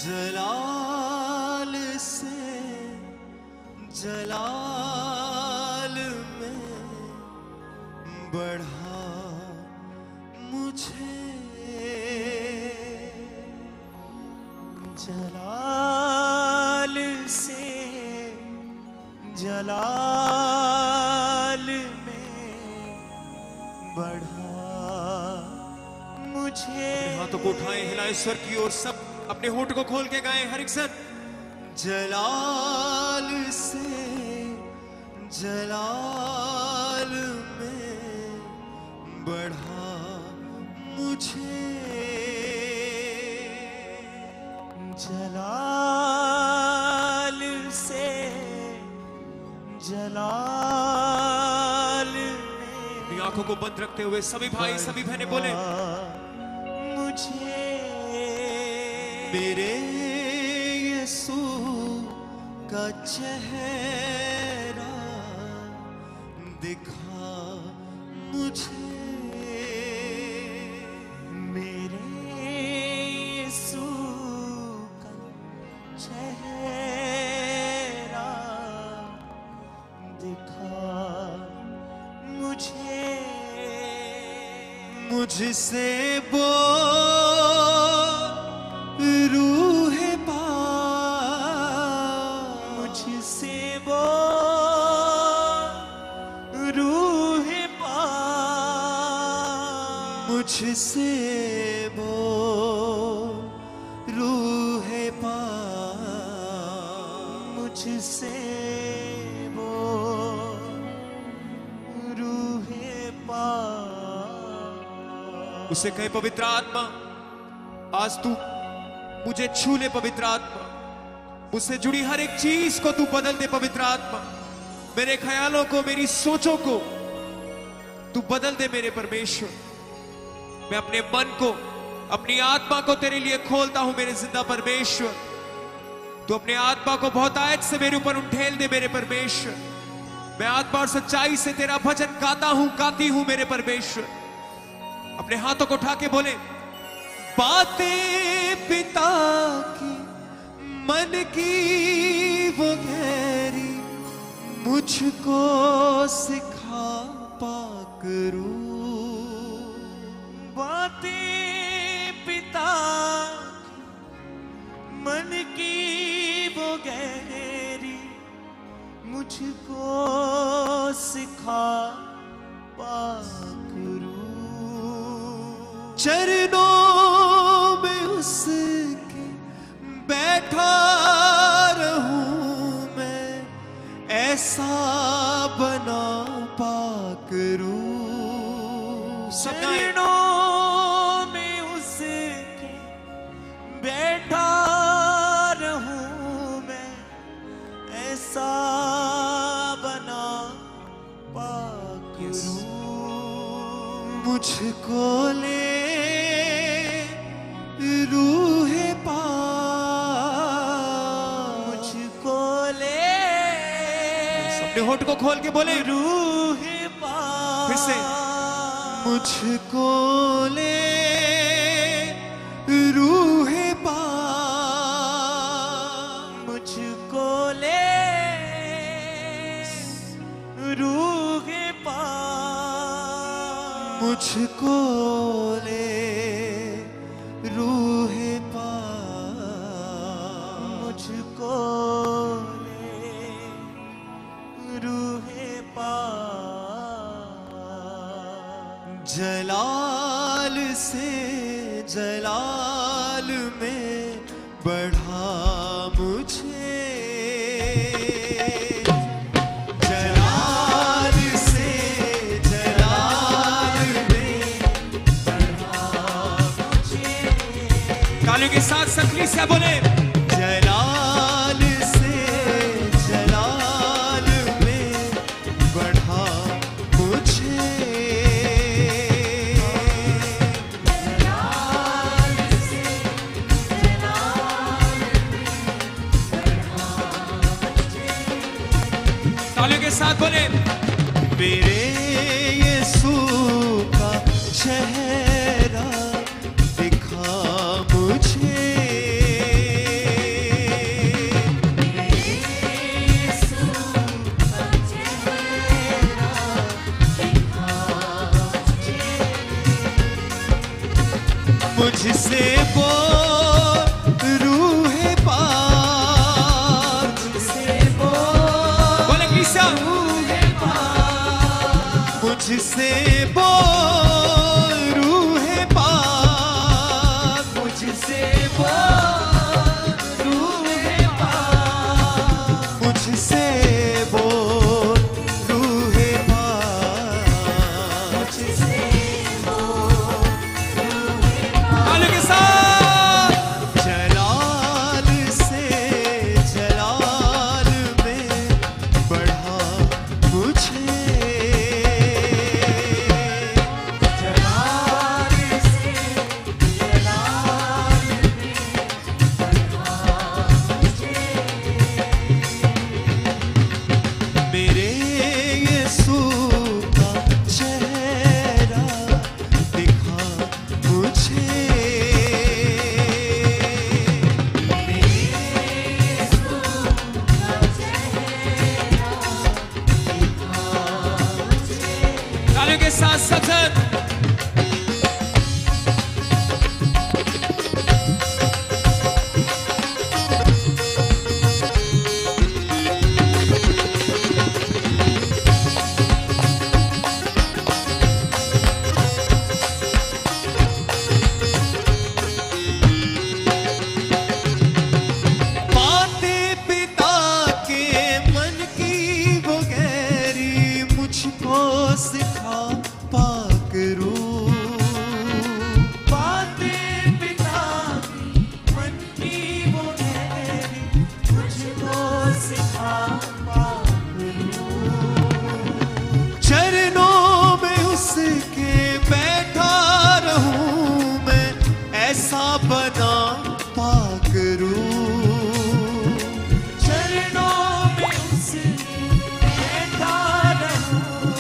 जलाल से जलाल में बढ़ा मुझे, जलाल से जलाल में बढ़ा मुझे। हाथों को उठाएं, हिलाएं स्वर की ओर, सब अपने होठ को खोल के गाएं हर एक सन। जलाल से जलाल में बढ़ा मुझे, जलाल से जलाल में। आंखों को बंद रखते हुए सभी भाई सभी बहनें बोले, मुझे मेरे यीशु का चेहरा दिखा मुझे, मेरे यीशु का चेहरा दिखा मुझे, मुझसे बोल रूह पाक, मुझसे बोल रूह पाक, मुझसे बोल रूह पाक, मुझसे बोल रूह पाक। उसे कहे पवित्र आत्मा आज तू मुझे छू ले, पवित्र आत्मा मुझसे जुड़ी हर एक चीज को तू बदल दे, पवित्र आत्मा मेरे ख्यालों को, मेरी सोचों को तू बदल दे मेरे परमेश्वर। मैं अपने मन को, अपनी आत्मा को तेरे लिए खोलता हूं मेरे जिंदा परमेश्वर। तू अपने आत्मा को बहुतायत से मेरे ऊपर उठेल दे मेरे परमेश्वर। मैं आत्मा और सच्चाई से तेरा भजन गाता हूं, गाती हूं मेरे परमेश्वर। अपने हाथों को उठा के बोले, बातें पिता की मन की वो गहरी मुझको सिखा पाक रूह, बातें पिता की मन की वो गहरी मुझको सिखा पाक रूह, चरणों में उसके बैठा रहूं मैं, ऐसा बना पाक रूह। चरणों में उसके बैठा रहूं मैं, ऐसा बना पाक रूह। मुझको ले रूह पाक, मुझको ले, अपने होठ को खोल के बोले, रूह पाक, फिर से मुझको ले रूह पाक, मुझको ले रूह पाक, मुझको ले रूह पाक, मुझको ले रूह पाक। जलाल से जलाल में बढ़ा मुझे, जलाल से जलाल में बढ़ा मुझे। तालियों के साथ सकली से बोले, जलाल से जलाल में बढ़ा मुझे, जलाल से जलाल में बढ़ा मुझे। तालियों के साथ बोले, मेरे यीशु का चेहरा दिखा मुझे, मुझसे बोल रूह पाक, मुझसे बोल बोले किसा रूह पाक, मुझसे बोल रूह पाक, मुझसे बोल रूह पाक, मुझसे बोल रूह पाक। मुझसे बोल तालियों के साथ जलाल से जलाल में बढ़ा मुझे, जलाल से जलाल में बढ़ा मुझे। मेरे यीशु का चेहरा दिखा मुझे, तालियों के साथ सजन बातें पिता के मन की वो गहरी मुझको सिखा पाक रूह। बातें पिता की मन की वो गहरी मुझको सिखा पाक चरणों में उसके बैठा रहूं मैं, ऐसा बना पाक रूह। चरणों में उसके बैठा रहूं,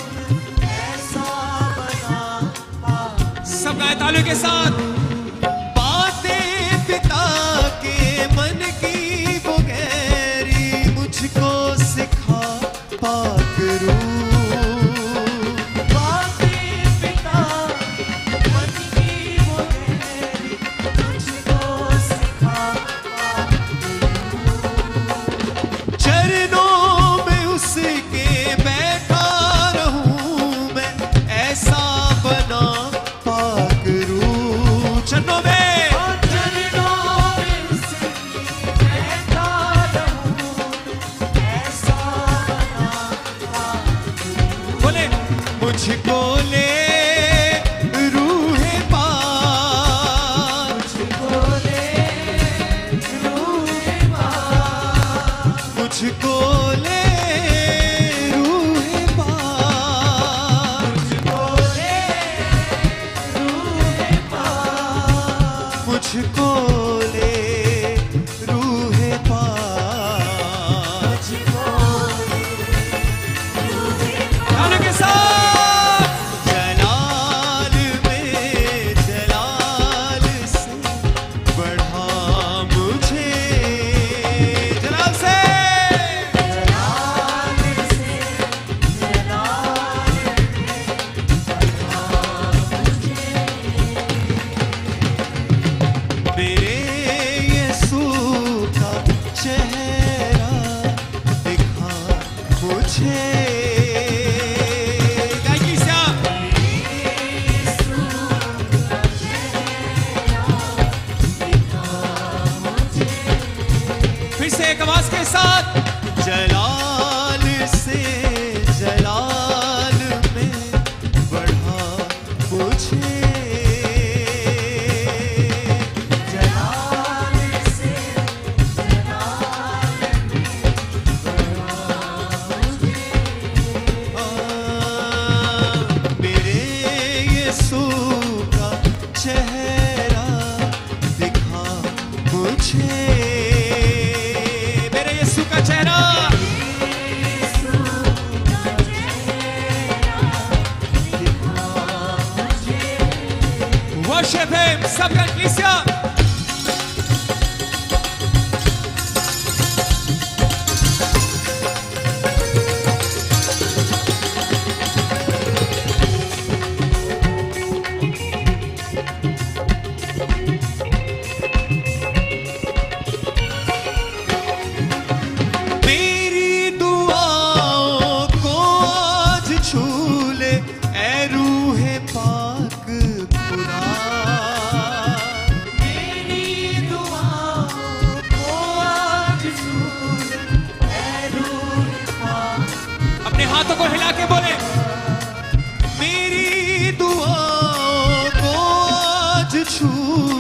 ऐसा बना पाक। सब गाए तालियों के साथ। बातें पिता के मन की वो गहरी मुझको सिखा पाक रूह। बातें पिता मन की वो गहरी मुझको सिखा पाक। चरणों में उसके बैठा रहूं मैं, ऐसा बना पाक रूह। चरणों में चरणों में उसके बैठा रहूं, ऐसा बना पाक। बोले मुझको ले रूह पाक, मुझको ले रूह पाक, मुझको ले रूह पाक, मुझको ले रूह पाक, मुझको ले रूह पाक। मुझको ले रूह पाक। तालियों के साथ जलाल में जलाल से बढ़ा मुझे, जलाल से जलाल से जलाल में बढ़ा मुझे। मेरे यीशु का चेहरा दिखा मुझे। गायकी से आप। फिर से एक आवाज के साथ जलाल से जलाल में बढ़ा मुझे, जलाल से जलाल में मेरे यीशु का चेहरा दिखा मुझे, मेरे यीशु का चेहरा। Worship him, सबका कलीसिया। मिला के बोले, मेरी दुआओं को आज छू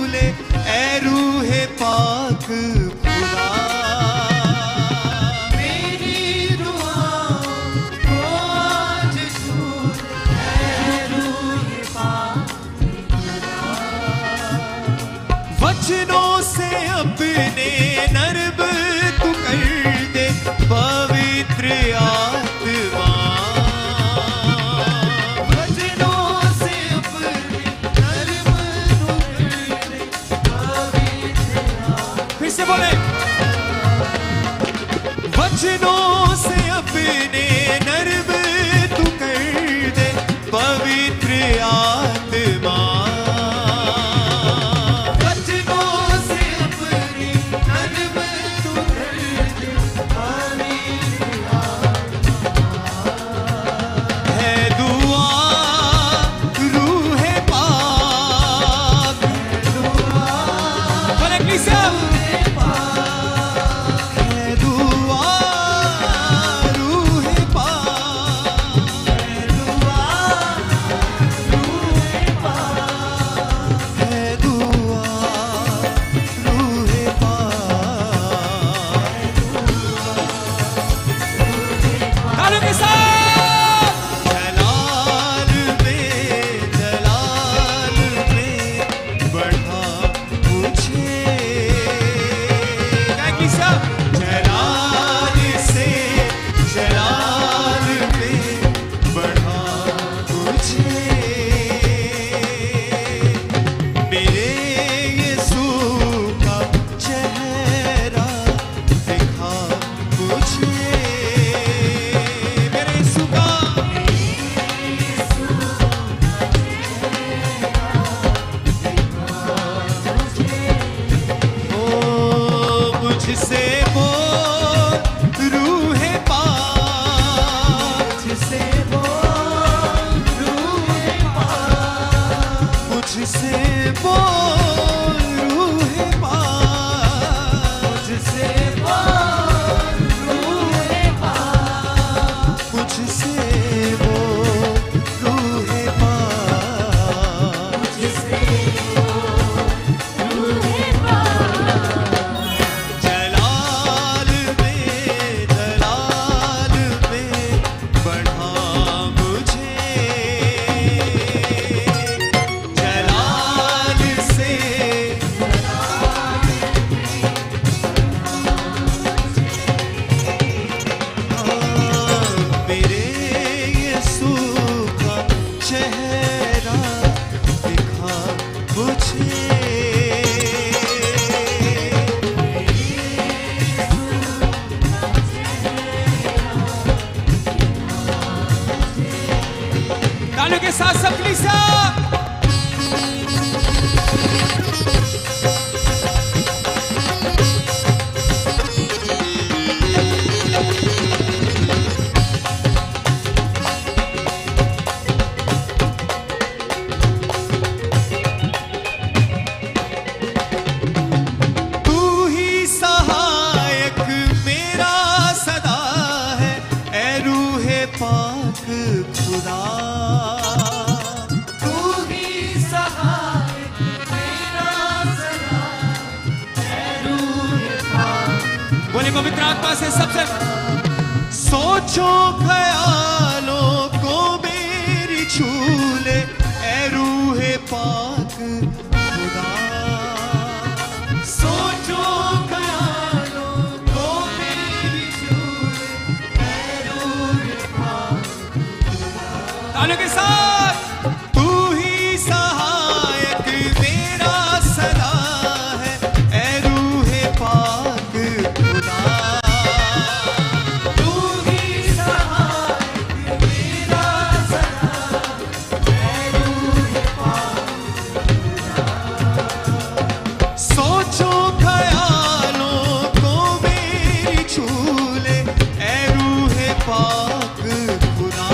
ले ऐ रूहे पाक खुदा। मेरी दुआओं को आज छू ले रूहे पाक। वचनों से अपने नर्ब तू कर दे पवित्र आत्मा। वचनों से अपने नर्म तू कर दे पवित्र आत्मा। फिर से बोले, वचनों से अपने नर्ब तू कर दे पवित्र आत्मा। वचनों से अपने नर्म तू कर दे पवित्र आत्मा। है दुआ रूहे पाक। बोले किसे? है दुआ रूहे पाक। है दुआ रूहे पाक। तालियों के साथ जलाल में बढ़ा मुझे। क्या किसा? जलाल से जलाल में बढ़ा मुझे। मेरे यीशु का चेहरा दिखा मुझे। मेरे यीशु का ओ मुझसे बोल रूहे पाक। मुझसे बोल रूहे पाक। मुझसे बोल रूहे पाक। मुझसे बोल रूहे पाक। मुझसे बोल रूहे पाक। मुझसे बोल रूहे पाक। जलाल में बढ़ा मुझे। जलाल से मेरे यीशु का चेहरा दिखा मुझे। तालियों के साथ सब कलीसिया। तू ही सहायक मेरा सदा है ऐ रूहे पाक खुदा। तू ही सहायक मेरा सदा है रूहे पाक। बोले पवित्र आत्मा से सबसे सोचो ख्यालों को मेरी छू ले ऐ रूहे पाक खुदा। सोचो ख्यालों को मेरी छू ले ऐ रूहे पाक। तालियों के साथ तू ही सहायक मेरा सदा है ऐ रूहे पाक खुदा। तू ही सहायक मेरा सदा है रूहे पाक। सोचो ख्यालों को मेरी छू ले ऐ रूहे पाक खुदा।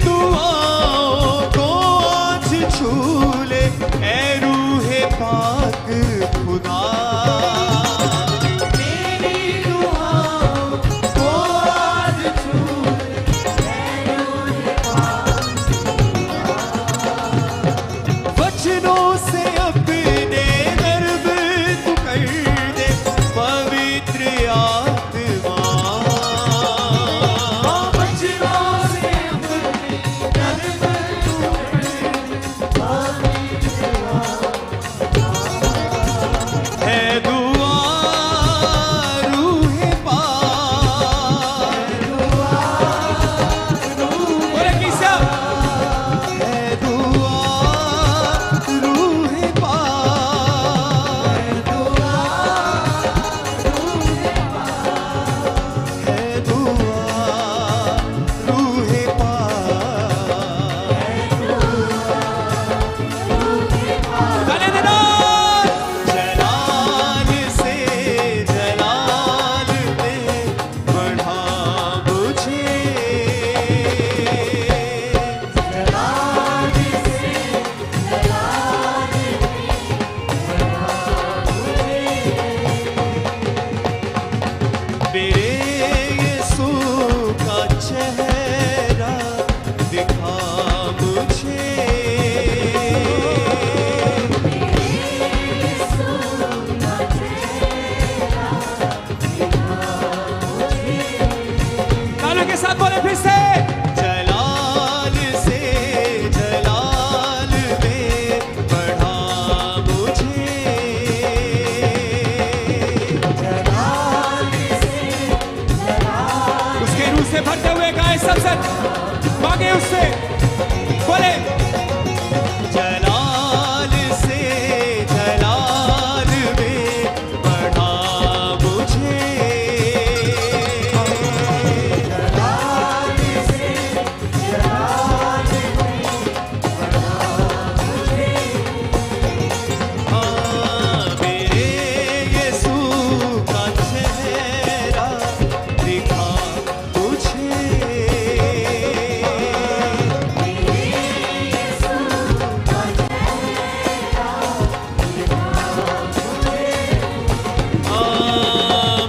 दुआओं को आज छू ले ऐ रूहे पाक खुदा। मेरी दुआओं को आज छू वचनों से अपने दर्द तू कर दे पवित्र आत्मा। बचनों से अपने कर्म है दुआ रूहे पाक। बोले किसा है दुआ रूहे पाक। है दुआ रूहे पाक। गाने देना जलाल से जलाल में बढ़ा मुझे। मेरे यीशु का चेहरा दिखा मुझे। तालियों के साथ बोले फिर से जलाल से जलाल में बढ़ा मुझे। उसके रूह से भरते हुए गाए सब मांगे उससे बोले जलाल से जलाल में बढ़ा मुझे। हाँ, मेरे यीशु का चेहरा दिखा मुझे।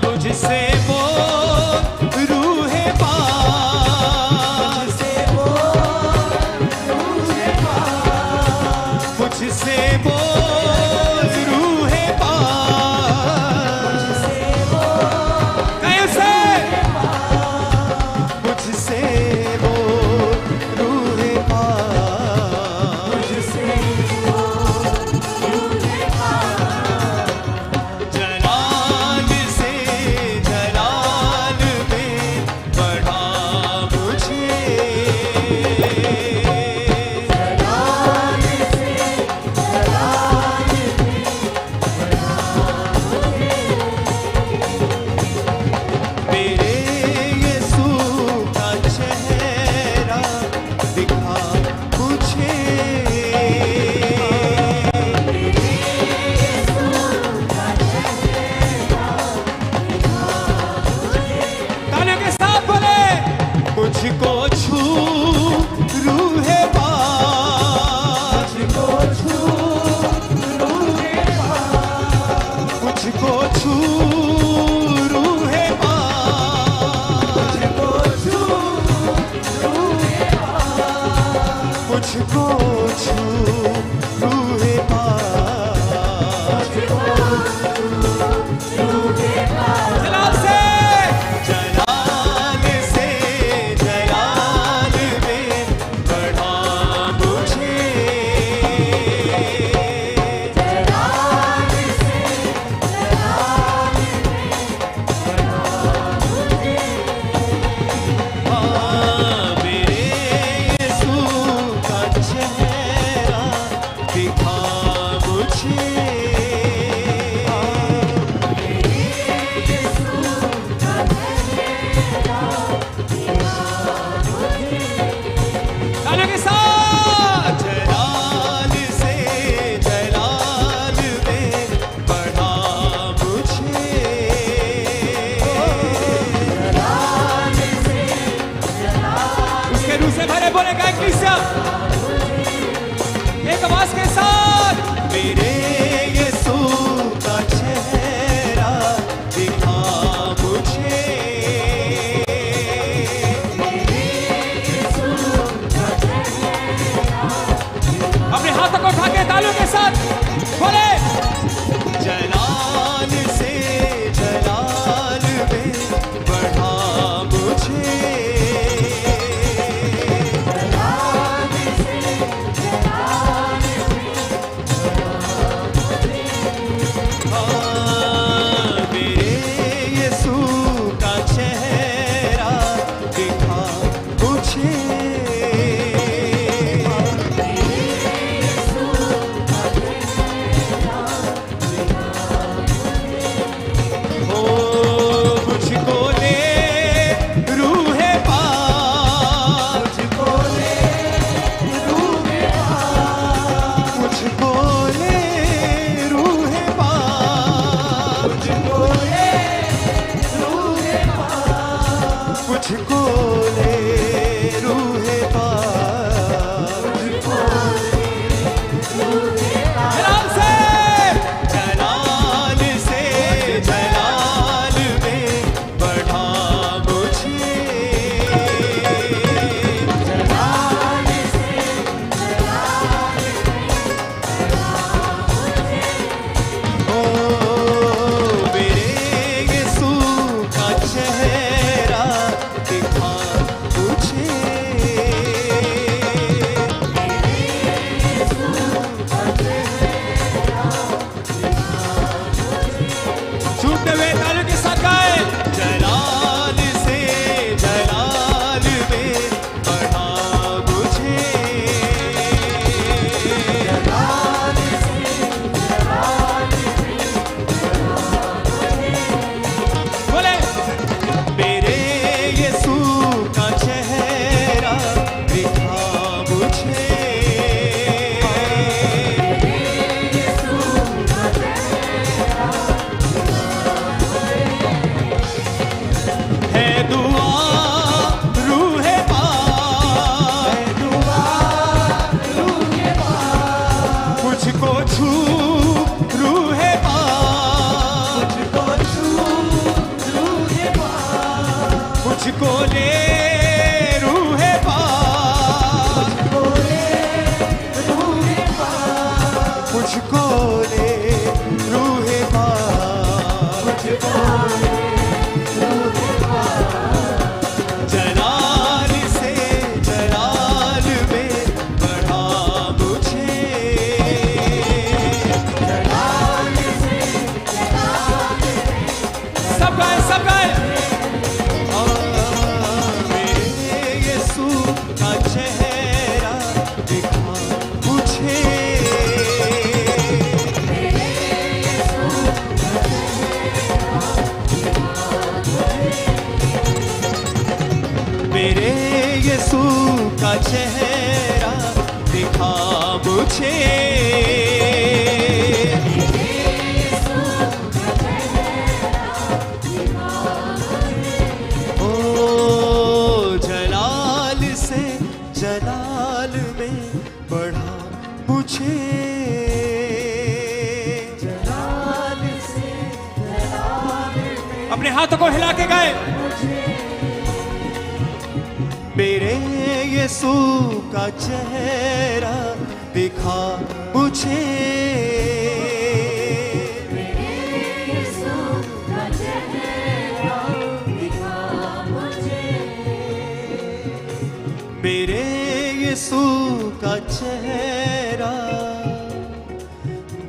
मुझसे बोल रूहे पाक। मुझसे बोल रूहे पाक। कहीं से मुझसे बोल रूहे पाक। जलाल से जलाल में बढ़ा मुझे। मेरे यीशु का चेहरा दिखा मुझे। तालियों के साथ बोले मुझको छू रूहे पाक। मुझको छू रूहे पाक। मुझको छू रूहे पाक। जलाल से जलाल में बढ़ा मुझे। हाँ, मेरे यीशु का चेहरा दिखा मुझे। तालियों के साथ जलाल से जलाल में बढ़ा मुझे। उसके रूह से भरे बोले गाए कलीसिया एक आवाज के साथ, मेरे यीशु का चेहरा दिखा मुझे, अपने हाथों को उठा के तालियों के साथ बोले, जलाल से जलाल में बढ़ा मुझे, मेरे यीशु का चेहरा दिखा मुझे, मुझको ले रूहे पाक, मुझको ले रूहे पाक, मुझको ले रूहे पाक, आराम से, जलाल से जलाल में बढ़ा मुझे, ओ मेरे यीशु का चेहरा दिखा मुझे, छूटते हुए तालियों के साथ गाए, जलाल से जलाल में बढ़ा मुझे, बोले, मेरे यीशु का चेहरा दिखा मुझे, है दुआ रूहे पाक, मुझको छू रूहे पाक, मुझको ले रूहे पाक, मुझको ले रूहे पाक, जलाल से जलाल में बढ़ा मुझे, सब गाए सब गाए, मेरे यीशु का चेहरा दिखा मुझे, मेरे यीशु का चेहरा दिखा मुझे, ओ जलाल से जलाल में बढ़ा मुझे, अपने हाथों को हिला के गाए, मेरे यीशु का चेहरा दिखा मुझे, मेरे यीशु का चेहरा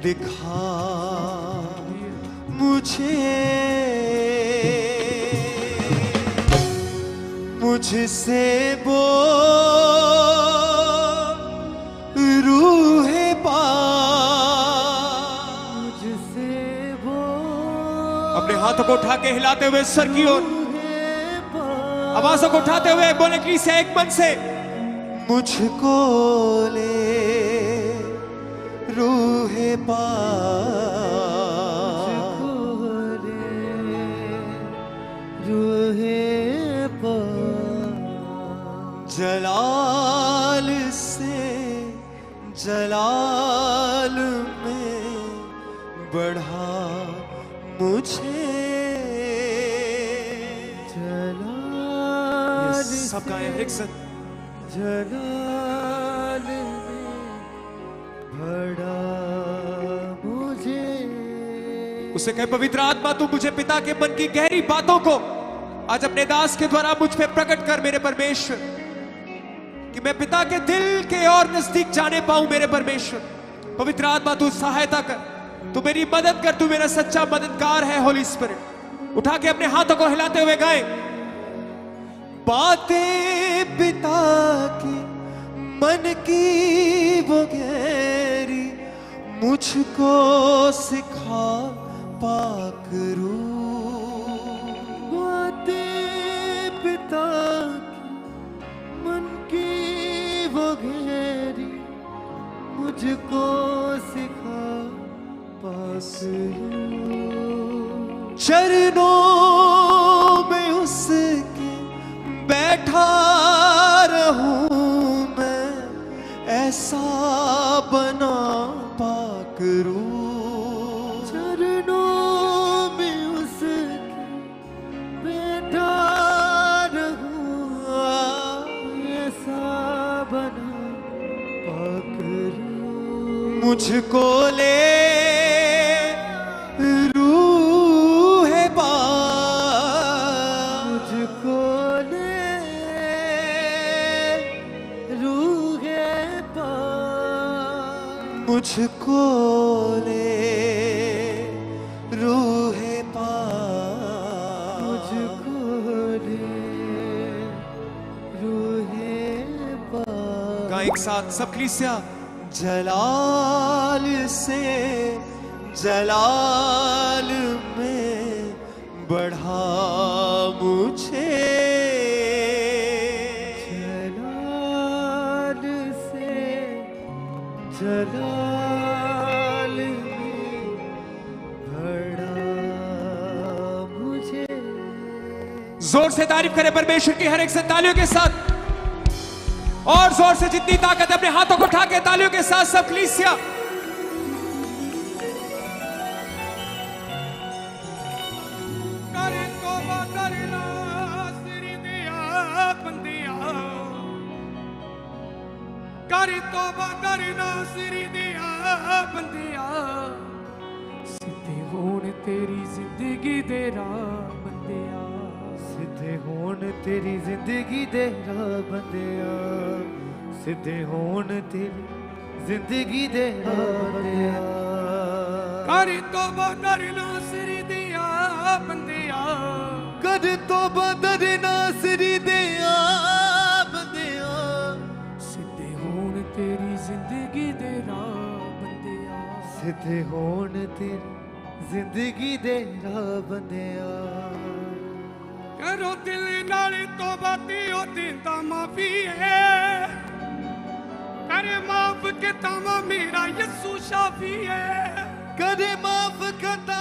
दिखा मुझे, मुझसे बोल रूहे पाक, अपने हाथों को उठा के हिलाते हुए सर की ओर, आवाजों को उठाते हुए बोले कलीसिया एक मन से, मुझको ले रूहे पाक, रूहे पाक, जलाल जलाल में बढ़ा मुझे। जलाल सब गाएं एक साथ। जलाल में बढ़ा मुझे। उसे कहे पवित्र आत्मा तू मुझे पिता के मन की गहरी बातों को आज अपने दास के द्वारा मुझ पे प्रकट कर मेरे परमेश्वर, कि मैं पिता के दिल के और नजदीक जाने पाऊं मेरे परमेश्वर। पवित्र आत्मा तू सहायता कर, तू मेरी मदद कर, तू मेरा सच्चा मददगार है। होली स्पिरिट उठा के अपने हाथों को हिलाते हुए गाए। बातें पिता की मन की वो गहरी मुझको सिखा पाक रूह। बातें पिता की मन की वो गहरी मुझको सिखा पास चरणों में उसके बैठा रहूं मैं, ऐसा बना पाक रूह। चरणों में उसके बैठा रहूं, ऐसा बना पाक रूह। मुझको ले रूह पाक, मुझको ले रूह पाक। मुझको ले रूह पाक। मुझको ले रूह पाक। गा एक साथ सब कलीसिया। जलाल से जलाल में बढ़ा मुझे। जलाल से जलाल में बढ़ा मुझे। जोर से तारीफ करें परमेश्वर की हर एक से तालियों के साथ, और जोर से जितनी ताकत है अपने हाथों को उठा के तालियों के साथ सब कलीसिया। करे तोबा करना सिरी दिया बंदिया। करे तोबा करना सिरी दिया बंदिया। सिद्धे होण तेरी जिंदगी दे राह बंदिया। सिद्धे होण तेरी जिंदगी दे राह बंदिया। सिद्धे होण तेरी जिंदगी दे राह बंदिया। करे तोबा करना सिरी दिया बंदिया। कर तोबा करना सिरी दिया बंदिया। सिद्धे होण तेरी जिंदगी दे राह बंदिया। सिद्धे होण तेरी जिंदगी दे राह बंदिया। करो दिल नाल तौबा दियो देंदा माफी है। करे माफ के तामा मेरा यीशु शाफी है। करे माफ खता